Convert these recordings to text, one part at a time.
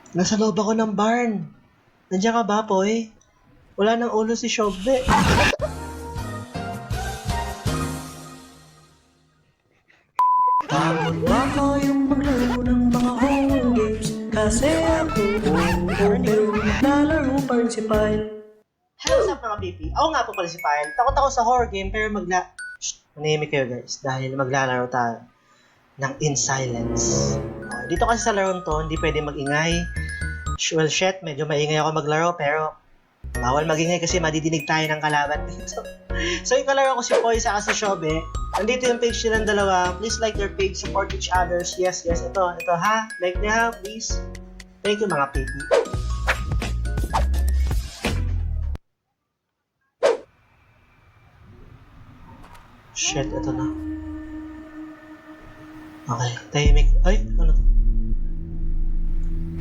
Nasa loob ako ng barn. Nandiyan ka ba, Poy? Wala nang ulo si Shobbe. Hamon ba kayong maglaro ng mga horror games? Kasi ako, naglalaro pa rin si Pyle. Hello sa mga pipi. Ako nga po pala si Pyle. Takot ako sa horror game pero manahimik kayo guys dahil maglalaro tayo ng In Silence. Dito kasi sa larong to, hindi pwede magingay. Well, shit, medyo maingay ako maglaro pero bawal magingay kasi madidinig tayo ng kalaban dito. So yung kalaro ko si Poy sa si Shobe. Nandito yung page nilang dalawa. Please like their page, support each others. Yes, ito ha. Like niya, please. Thank you mga pipi. Shit, ito na. Okay, tahimik. Ay, ano to?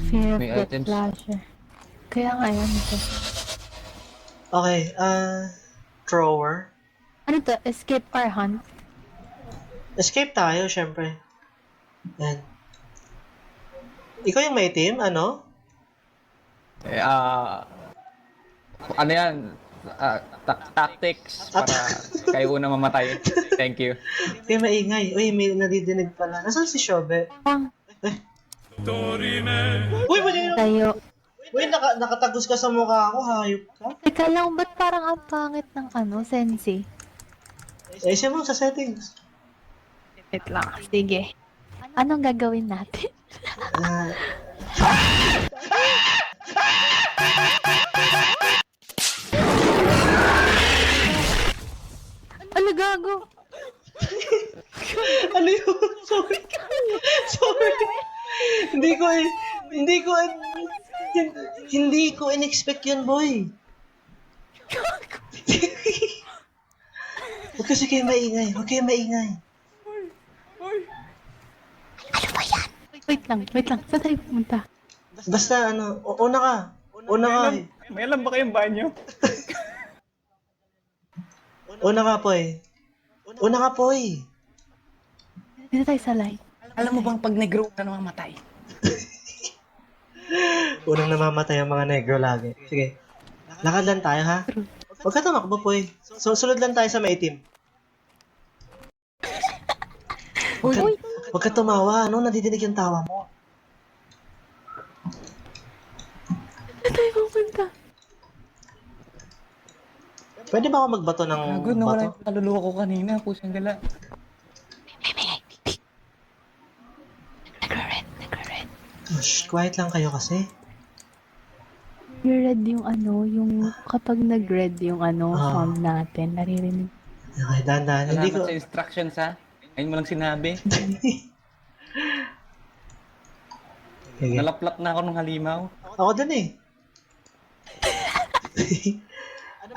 Fear May of the items. flasher. Kaya nga yan ito. Okay, thrower. Ano to? Escape or hunt? Escape tayo, syempre. Yan. Ikaw yung may team, ano? Ano yan? Tactics para kayo una mamatay. Thank you. Kaya maingay. Uy, may nadidinig pala. Nasaan si Shobe? Pang Uy, mali na. tayo. Uy, nakatagos ka sa mukha ako. Hayop ka. Teka lang, ba't parang ang pangit ng sensi? Siya mo sa settings. Wait lang. Sige. Anong gagawin natin? Ah, Ano gago? ano yun? Sorry. Sorry. Hindi ko in-expect yun, boy. Huwag kasi kayo maingay. Huwag kayo maingay. Ano ba yan? Wait lang. Saan tayo pumunta? Basta una ka. Una ka. May alam ba kayong banyo? Una ka, Poy. Una ka, Poy. Dito tayo sa light. Alam mo bang pag negro ka namamatay? Unang namamatay ang mga negro lagi. Sige. Lakad lang tayo, ha? Huwag ka tumakbo, Poy. So, sunod lang tayo sa maitim. Huwag ka tumawa. Ano? Nadidinig yung tawa mo. Dito tayo pupunta. Pwede ba ako magbato ng Gago, nawala bato? yung kaluluwa ko kanina. Pusang gala. Nagre-red. Shh, quiet lang kayo kasi. Red yung yung kapag nag-red yung sound natin, naririnig. Okay, dahan-dahan. Hindi ko... Salamat sa instructions ha. Ngayon mo lang sinabi. Sige. Nalaplak na ako ng halimaw. Ako din eh.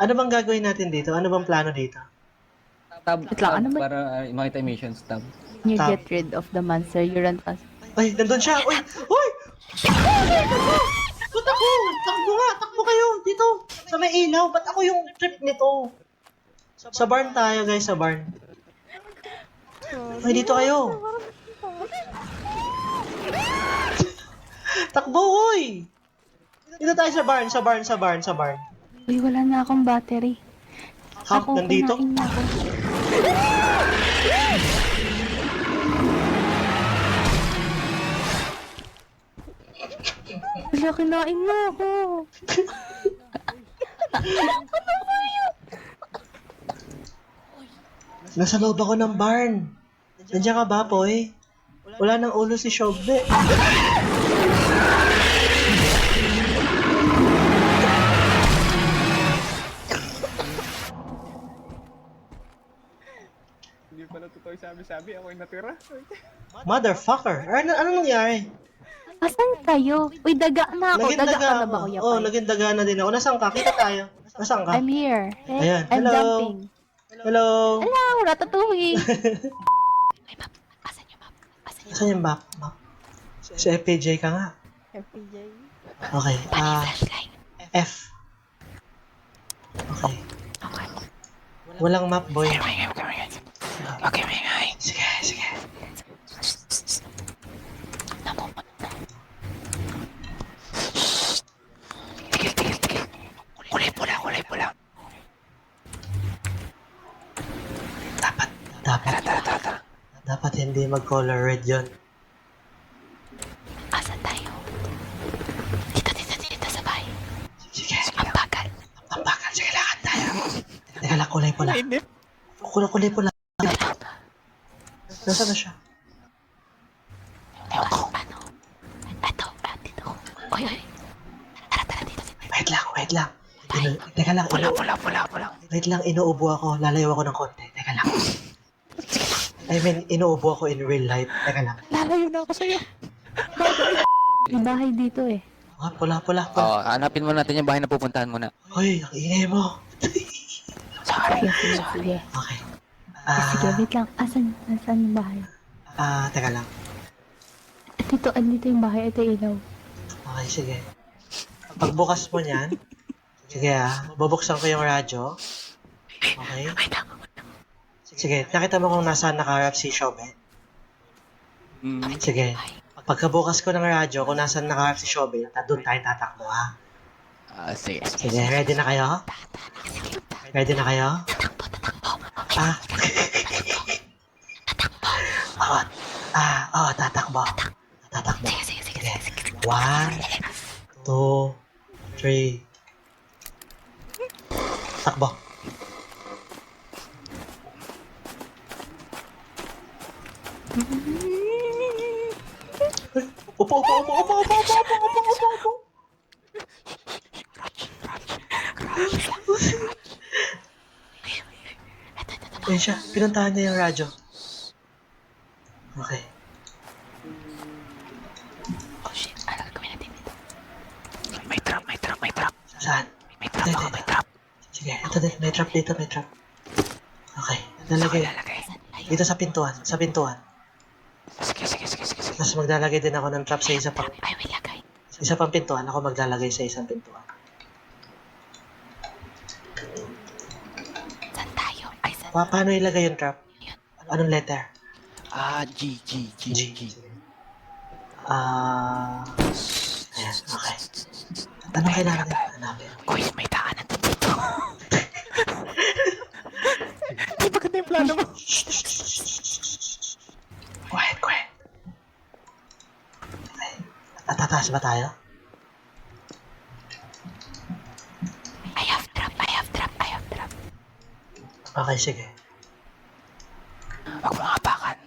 Ano bang gagawin natin dito? Ano bang plano dito? Tab, Wait lang, ano ba- para makita yung missions. Tab. You Tab. get rid of the monster, you run fast. Ay, nandun siya! Uy! Uy! Ba't ako? Takbo nga! Takbo kayo! Dito! Sa may ilaw! Ba't ako yung trip nito? Sa barn tayo, guys. Sa barn. Ay, dito kayo! Takbo, uy! Dito tayo sa barn, sa barn. Uy, wala na akong battery. Ha? Nandito? kumain na ako. Wala, kinain na ako. Nasa loob ako ng barn. Nandiyan ka ba, Poy? Wala nang ulo si Shobbe. Hindi pala totoo sabi-sabi. Ako yung natira. Motherfucker! Ano nangyari? Asan kayo? Uy, daga na ako. Naging Daga daga ka na ako. ba, Kuya Oo, Pai? naging daga na din ako. Nasaan ka? Kita tayo. Nasaan ka? I'm here. Ayan. I'm Hello. jumping. Hello? Hello, Ratatouille. Ay, map. Asan yung map? Saan yung map? Si FPJ ka nga. FPJ. Okay. Flashlight. F. Okay. Walang map, boy. Okay, may Sige. hindi mag-color red yun. Asan tayo? Dito sa bahay. Sige. Ang bagal. Ang bakal. Sige, lakad tayo. Teka lang, kulay pula. Mainit. Kulay pula. Nasaan na siya? Ewan ko. Ano? Ito. Dito. Oy. Tara dito. Wait lang. Teka lang. Pula. Wait lang, inuubo ako. Lalayo ako ng konti. Teka lang. I mean, inuubo ako in real life. Teka lang. Lalayo na ako sa'yo. May bahay dito eh. Ah, pula. Hanapin mo natin yung bahay na pupuntahan mo na. Hoy, ang ingay mo. Sige. Okay. Sige, wait lang. Asan yung bahay? Teka lang. Dito yung bahay. Ito yung ilaw. Okay, sige. Pagbukas mo niyan, sige bubuksan ko yung radyo. Okay? Sige, nakita mo kung nasaan nakaharap si Shobe? Sige. Pagkabukas ko ng radyo, kung nasaan nakaharap si Shobe, doon tayo tatakbo, ha? Sige. Sige, ready na kayo? Ready na kayo? Tatakbo. Sige. 1, 2, 3. Takbo. Upo. Ayun siya, pinuntahan niya yung radyo. Okay. Oh shit, ano gagawin natin dito? May trap. Saan? May trap. Sige, ito din. May trap dito, may trap. Okay, lalagay. Dito sa pintuan. Sige. Tapos maglalagay din ako ng trap sa isa pang May lagay. pintuan. Ako maglalagay sa isang pintuan. Saan tayo? Ay, saan? Paano ilagay yung trap? Anong letter? G. Ayan, okay. Anong kailangan din? Hanapin. Uy, may daanan dito. Di ba ganda yung plano mo? Quiet. Okay. Tataas ba tayo? I have trap. Okay, sige. Huwag mo hapakan.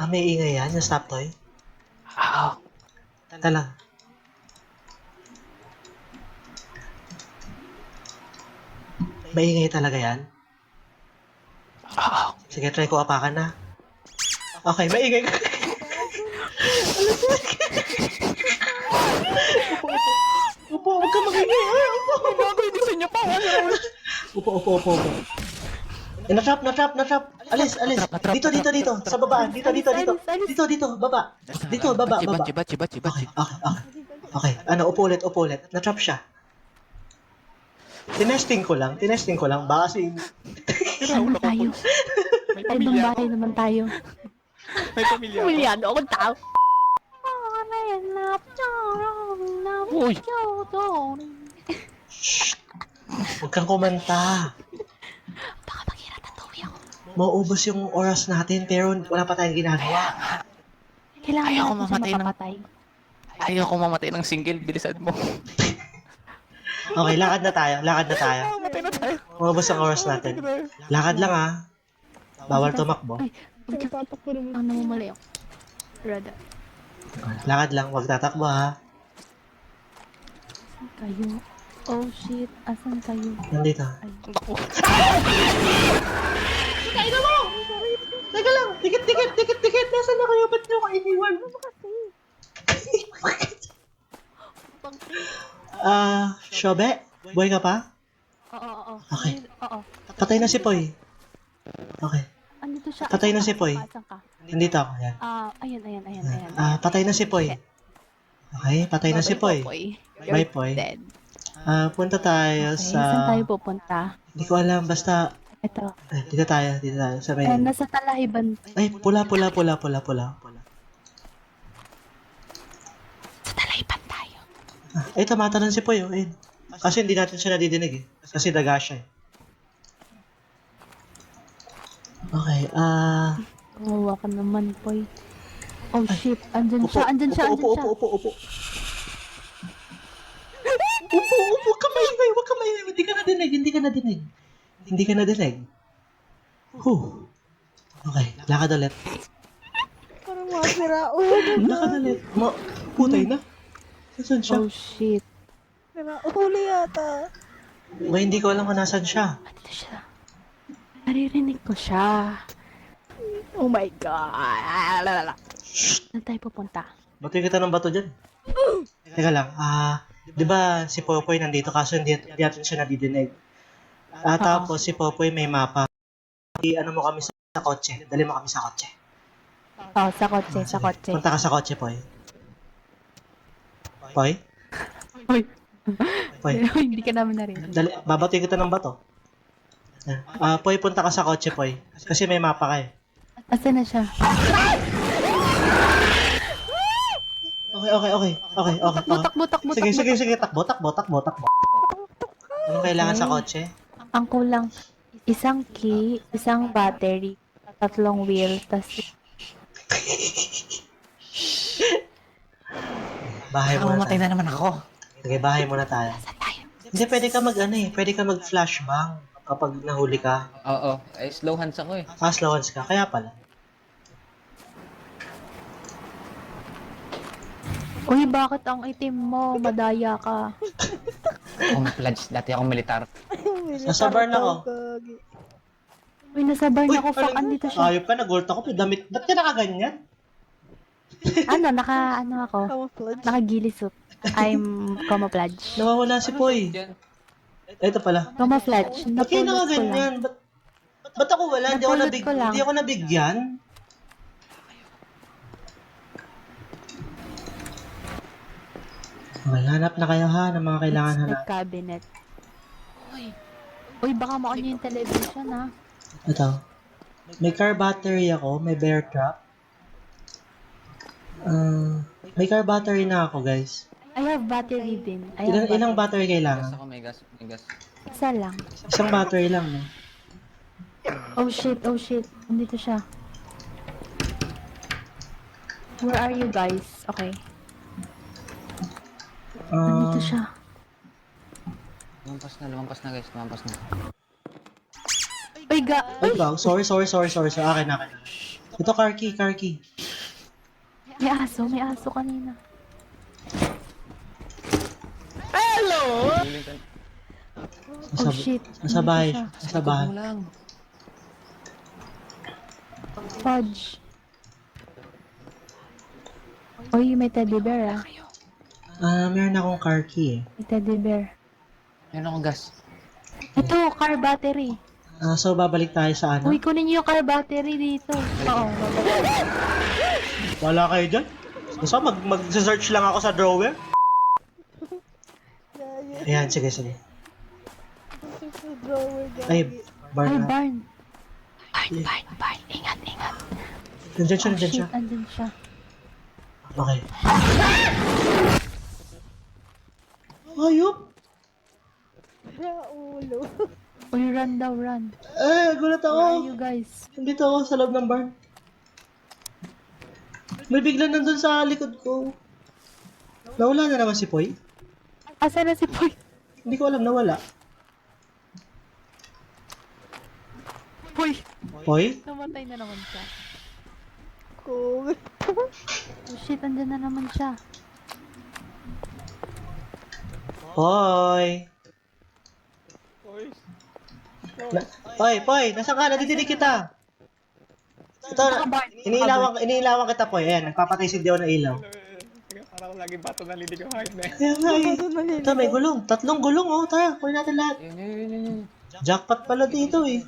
May ingay yan, yung stop toy. Oo. Teka lang. May ingay talaga yan? Oo. Sige, try ko apakan na. Okay, may ingay. Upo, huwag ka magingay. Upo. Na-trap. Alis. Dito. Sa babaan. Dito. Baba. Dito, baba. Okay. Ano, upo ulit. Na-trap siya. Tinesting ko lang. Baka kasi... Saan tayo? May Ay, ibang bahay naman tayo. May pamilya ako. Pulyado akong tao. Uy. Huwag kang kumanta. Baka maghirap na tuwi ako. Mauubos yung oras natin pero wala pa tayong ginagawa. Kailangan Ayaw ko natin siya mamatay ng- mapapatay. Ayoko mamatay ng single. Bilisan mo. Okay, lakad na tayo. Mamatay na tayo. Maubos ang oras natin. Lakad lang ah. Bawal tumakbo. Ay, ang namumali ako. Rada. Lakad lang, wag tatakbo ha. Asan tayo? Oh shit, asan tayo? Nandito. Naku. Teka lang, tikit. Nasaan na kayo? Ba't nyo ko iniwan? Shobe? Buhay ka pa? Oo. Okay. Oo. Patay na si Poy. Okay. Andito siya. Patay na si Poy. Asan ka? Nandito ako. Yan. Ayan. Patay na si Poy. Okay, patay na si Poy. Bye, Poy. Dead. Punta tayo Okay, sa... saan tayo pupunta? Hindi ko alam, basta... Ito. Dito tayo. Sa may... Nasa Talahiban. Ay, pula. Sa Talahiban tayo. Ay, tumatalon si Poy. Ayun. Kasi hindi natin siya nadidinig eh. Kasi daga siya eh. Okay, Kawawa ka naman, Poy. Oh shit, andyan Upo, siya, andyan siya, upo, andyan siya. upo. Upo, huwag ka maingay, huwag ka maingay. Hindi ka nadinig. Hindi ka nadinig. Huh. Okay, lakad ulit. Parang masira ulo. Lakad ulit. Putay na. Nasaan siya? Oh shit. Sira ulo yata. May hindi ko alam kung nasaan siya. Andito siya. Naririnig ko siya. Oh my God. Saan tayo pupunta? Batoy kita ng bato dyan. Teka lang, di ba si Popoy nandito kaso hindi natin siya nadidinig. Tapos si Popoy may mapa. Ano mo kami sa kotse. Dali mo kami sa kotse. Oh, sa kotse, sa kotse. Punta ka sa kotse, Poy. Poy? Uy. Poy. Hindi ka namin narinig. Dali, babatoy kita ng bato. Poy, punta ka sa kotse, Poy. Kasi may mapa ka eh. Asan na siya? Okay. Takbo. Sige. Takbo. Anong kailangan sa kotse? Ang kulang, isang key, isang battery, 3 wheel, tas Bahay muna Mamatay tayo. na naman ako. Sige, bahay muna tayo. Hindi, pwede ka pwede ka mag-flashbang kapag nahuli ka. Oo. Ay, slow hands ako eh. Slow hands ka, kaya pala. uy, bakit ang itim mo? Madaya ka. Akong pledge, dati akong militar. Nasa barn ako. Uy, nasa barn ako. Fuck, alam- andito siya. Ayop ka, nag-ult ako. Damit, ba't ka nakaganyan? Ano ako? Camouflage. Nakagilisot. I'm camouflage. Nawawala si Poy. Diyan. Ito pala. Camouflage. Ba't kayo Napulot ko lang. nakaganyan? Ba't ako wala? Napulot ko lang. Hindi ako nabigyan. Okay, hanap na kayo ha ng mga kailangan It's hanap. the cabinet. Uy, baka maon yung television ha. Ito. May car battery ako, may bear trap. May car battery na ako, guys. I have battery din. I have Ilang battery Gas kailangan? ako, may gas. Isa lang. Isang battery lang, no? Oh shit. Andito siya. Where are you guys? Okay. Andito siya. Lumampas na guys, lumampas na. Uy, Ay, wow. Sorry. Akin. Ito, car key. May aso kanina. Oh shit. Nasa bahay. Andito siya. Nasa bahay. Mo lang. Fudge. Uy, may teddy bear Meron akong car key eh. May teddy bear. Meron akong gas. Ito, car battery. So, babalik tayo sa ano? Uy, kunin niyo yung car battery dito. Oo, babalik. Wala kayo dyan? Gusto mag-search lang ako sa drawer? Ayan, sige. Drawer, Ay, gagi. barn Ay, na. barn. Barn. Ingat. Nandyan siya. Shit, andun siya. Okay. Ayop! Sira ulo. Uy, run daw, run. Gulat Where are ako. you guys? Nandito ako sa loob ng barn. May bigla nandun sa likod ko. Nawala na naman si Poy. Asa na si Poy? Hindi ko alam, nawala. Poy! Poy? Namatay na naman siya. Cool. Oh shit, andyan na naman siya. Poy! Poy, nasaan ka? Nadidinig kita. Ito, iniilawan kita, Poy. Ayan, nagpapatay si Dio ng ilaw. Parang laging bato na lidig ko kahit na. Ayan nga eh. Ito, may gulong. 3 gulong, oh. Tara, kunin natin lahat. Yun. Jackpot pala dito eh.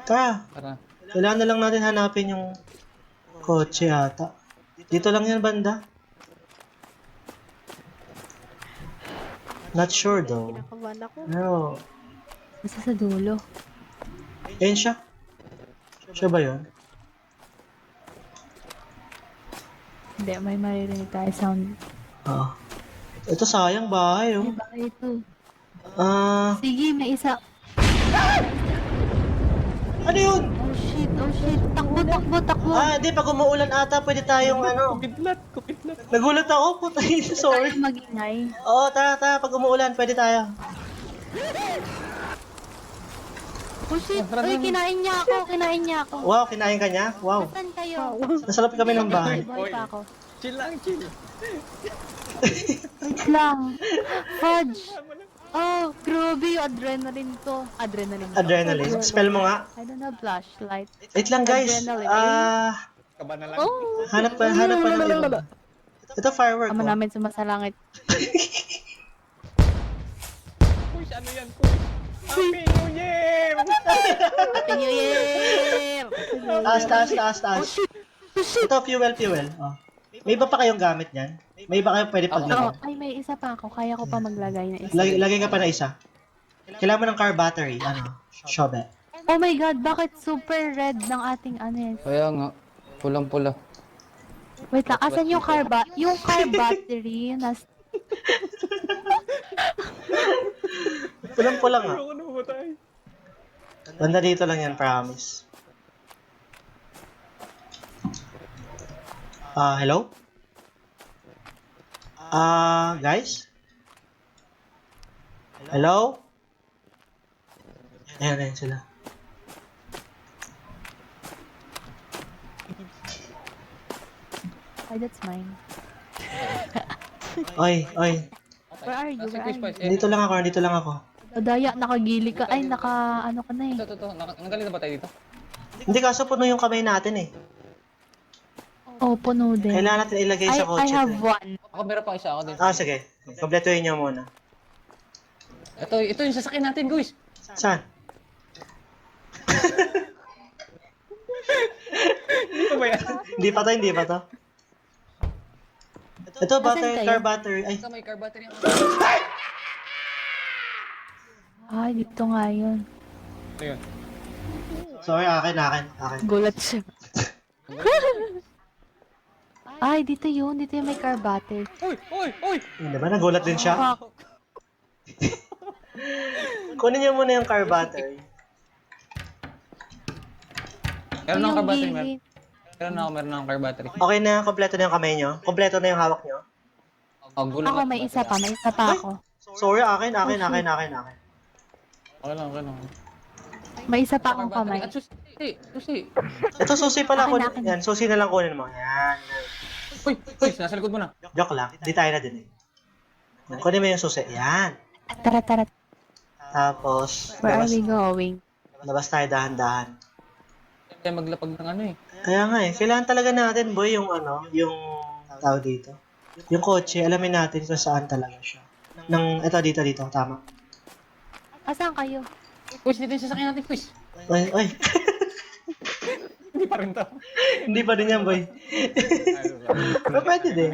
Tara, Tara. kailangan na lang natin hanapin yung kotse ata. Dito lang yan, banda. Not sure though. Kinakabahan ako. Pero, Nasa sa dulo. ayun siya. Siya ba yun? Hindi, may maririnig tayo sound. Oo. Ito sayang bahay oh. Ay, baka ito. Ah, Sige, may isa. Ano yun? Oh shit, oh shit. Takbo, takbo, takbo. Ah, hindi. Pag umuulan ata, pwede tayong ano. Kupitlat. Nagulat ako. Puta, sorry. Tayo magingay. Oo, tara. Pag umuulan, pwede tayo. Oh shit, uy, kinain niya ako. Wow, kinain ka niya? Wow. Saan kayo? Nasalapit kami ng bahay. Buhay pa ako. Chill lang, chill. Wait lang. Fudge. Oh, grabe yung adrenaline to. Adrenaline. Spell mo nga. I don't have flashlight. Wait lang, guys. Adrenaline. Kaba na lang. Oh, Hanap pa ng iba. Ito, firework. ama Oh. namin sumasalangit. Push, ano yan, push? Happy New Year! Happy New Year! Taas. Ito, fuel. Oh. May iba pa kayong gamit niyan? May iba kayong pwede Oh, paglagay? ay, may isa pa ako. Kaya ko pa maglagay na isa. Lagay ka pa na isa. Kailangan mo ng car battery. Ano? Shobe. Oh my God, bakit super red ng ating ano yan? Kaya nga, pulang-pula. Wait lang, asan yung yung car battery? Pulang-pula nga. Ayoko na mamatay. Banda dito lang yan, promise. Hello? Guys? Hello? Ayan sila. Ay, that's mine. Oy. Where are you? Kasi Where quiz are pa. you? Dito lang ako. Daya, nakagili ka. Ay, ano ka na eh. Ito. Nanggaling na ba tayo dito? Hindi kaso puno yung kamay natin eh. Oh, puno din. Kailangan natin ilagay I sa kotse. have one. Ako, meron pa isa ako din. Sige. Kompletuhin niyo muna. Ito yung sasakyan natin, guys. Saan? Hindi pa ba yan? Hindi pa to. Ito, Asan kayo? car battery. Ay, Ito, may car battery ako. Ay, dito nga yun. Ano yun? sorry, akin. Gulat siya. Ay, dito yun. Dito yung may car battery. Uy! Hindi ba? Nagulat din siya. Fuck. Kunin niyo muna yung car battery. Meron akong car battery, Yung meron. gilid. Meron akong car battery. Okay na, kompleto na yung kamay niyo. Kompleto na yung hawak niyo. Oh, gulo Ako, na. may isa pa ako. Sorry, akin. Okay lang. May isa pa Car akong battery. kamay. At susi. Ito, susi pala. Akin. Yan, susi na lang kunin mo. Yan. Uy, nasa likod mo na. Joke lang. Di tayo na din eh. Yan, kunin mo yung susi. Yan. Tara. Tapos, Where are we going? labas tayo dahan-dahan. Kaya maglapag ng ano eh. Kaya nga eh, kailangan talaga natin, boy, yung tawag dito. Yung kotse, alamin natin kung saan talaga siya. Dito, tama. Asan kayo? Quiz, dito yung sasakyan natin, quiz. Oy. Hindi pa rin to. Hindi pa din yan, boy. Pero pwede din.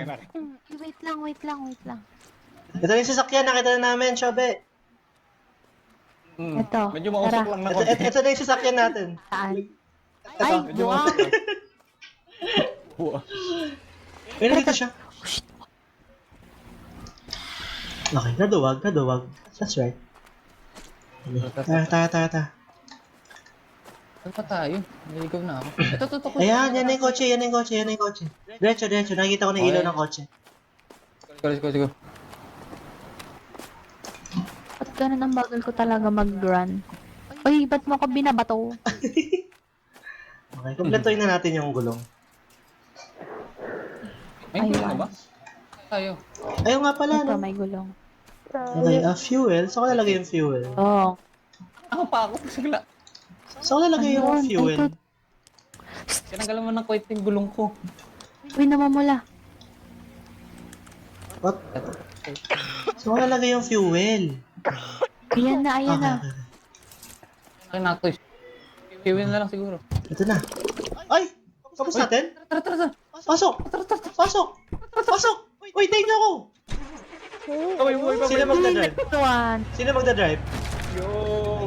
Wait lang. Ito yung sasakyan, nakita na namin, Shobe. Ito. Medyo mausok Tara. lang na Ito, konti. ito na yung sasakyan natin. Saan? Ito. Ay, Medyo wow. mausok lang. Buwa. Ayun, dito siya. Okay, naduwag. That's right. Tara. Saan pa tayo? Naligaw na ako. Ito. Ayan, yan na yung kotse. Diretso. Nakikita ko na yung ilaw ng kotse. Go. Ba't ganun ang bagal ko talaga mag-run? Uy, ba't mo ako binabato? Okay, kumpletuhin na natin yung gulong. May gulo Ayun. na ba? Tayo. Ayaw nga pala, Ito, no? may gulong. Okay, fuel. Saan ko nalagay yung fuel? Oh. Ako pa ako. Sigla. Saan ko nalagay yung Ayun, fuel? ito. Tinanggalan mo ng kwait yung gulong ko. Uy, namamula. What? Saan ko nalagay yung fuel? Ayan na. Okay. Akin na ito. Fuel na lang siguro. Ito na. Ay! Kapos natin? Tara. Pasok! Uy, take na ako! Sino magdadrive? Yo!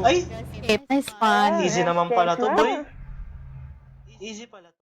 Ay! Nice fun. Easy naman pala to, boy. Easy pala to.